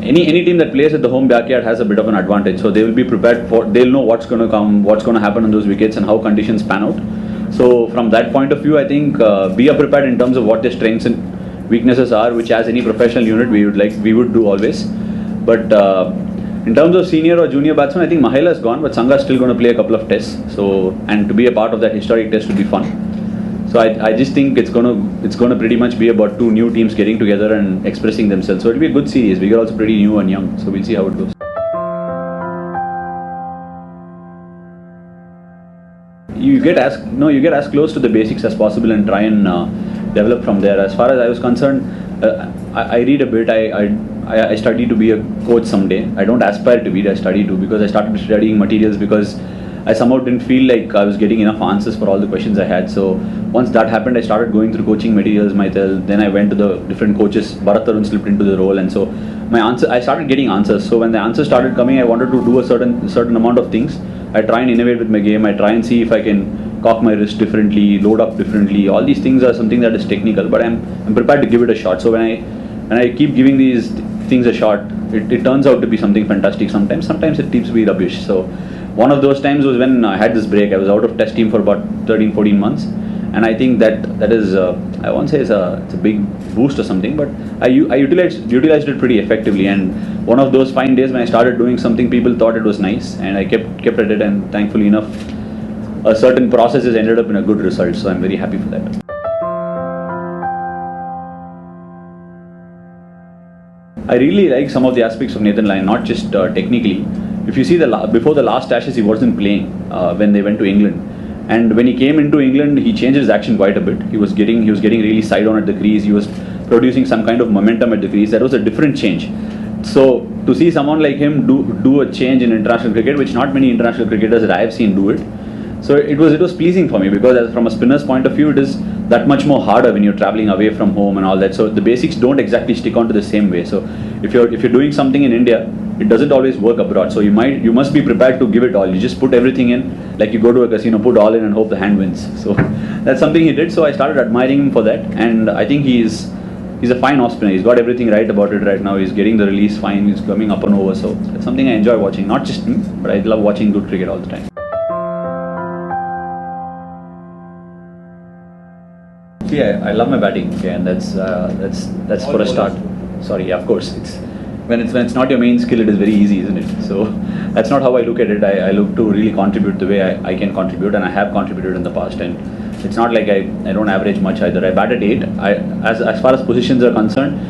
any team that plays at the home backyard has a bit of an advantage. So they will be prepared for, they'll know what's going to come, what's going to happen on those wickets and how conditions pan out. So from that point of view, I think be prepared in terms of what their strengths and weaknesses are, which as any professional unit we would do always. But in terms of senior or junior batsmen, I think Mahela is gone, but Sangha is still going to play a couple of tests. So, and to be a part of that historic test would be fun. So I just think it's gonna pretty much be about two new teams getting together and expressing themselves. So it'll be a good series. We are also pretty new and young, so we'll see how it goes. You get as close to the basics as possible and try and develop from there. As far as I was concerned, I read a bit. I study to be a coach someday. I don't aspire to be. I study to, because I started studying materials because I somehow didn't feel like I was getting enough answers for all the questions I had. So once that happened, I started going through coaching materials myself. Then I went to the different coaches. Bharat Tarun slipped into the role, and so I started getting answers. So when the answers started coming, I wanted to do a certain amount of things. I try and innovate with my game. I try and see if I can cock my wrist differently, load up differently. All these things are something that is technical, but I'm prepared to give it a shot. So when I keep giving these things a shot, it turns out to be something fantastic. Sometimes it keeps me rubbish. So one of those times was when I had this break. I was out of test team for about 13-14 months, and I think that is I won't say it's a big boost or something, but I utilized it pretty effectively. And one of those fine days when I started doing something, people thought it was nice, and I kept at it, and thankfully enough, a certain processes ended up in a good result. So I'm very happy for that. I really like some of the aspects of Nathan Lyon, not just technically. If you see before the last Ashes, he wasn't playing when they went to England, and when he came into England, he changed his action quite a bit. He was getting really side on at the crease. He was producing some kind of momentum at the crease. That was a different change. So to see someone like him do a change in international cricket, which not many international cricketers that I have seen do it. So it was pleasing for me, because from a spinner's point of view, it is that much more harder when you're traveling away from home and all that. So the basics don't exactly stick onto the same way. So if you're doing something in India, it doesn't always work abroad. So you must be prepared to give it all. You just put everything in, like you go to a casino, put all in and hope the hand wins. So that's something he did. So I started admiring him for that, and I think he's a fine offspinner. He's got everything right about it right now. He's getting the release fine. He's coming up and over. So it's something I enjoy watching. Not just me, but I love watching good cricket all the time. Yeah, I love my batting. Okay, and that's for a start. Sorry, yeah, of course. When it's not your main skill, it is very easy, isn't it? So that's not how I look at it. I look to really contribute the way I can contribute, and I have contributed in the past. And it's not like I don't average much either. I bat at 8. As far as positions are concerned,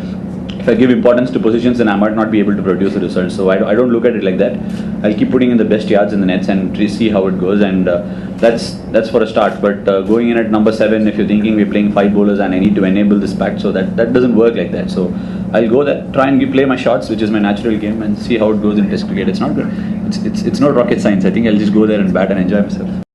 if I give importance to positions, then I might not be able to produce a result. So I don't look at it like that. I'll keep putting in the best yards in the nets and see how it goes. And that's for a start. But going in at number 7, if you're thinking we're playing 5 bowlers and I need to enable this pact, so that doesn't work like that. So I'll go there, try and play my shots, which is my natural game, and see how it goes in Test cricket. It's not good. It's not rocket science. I think I'll just go there and bat and enjoy myself.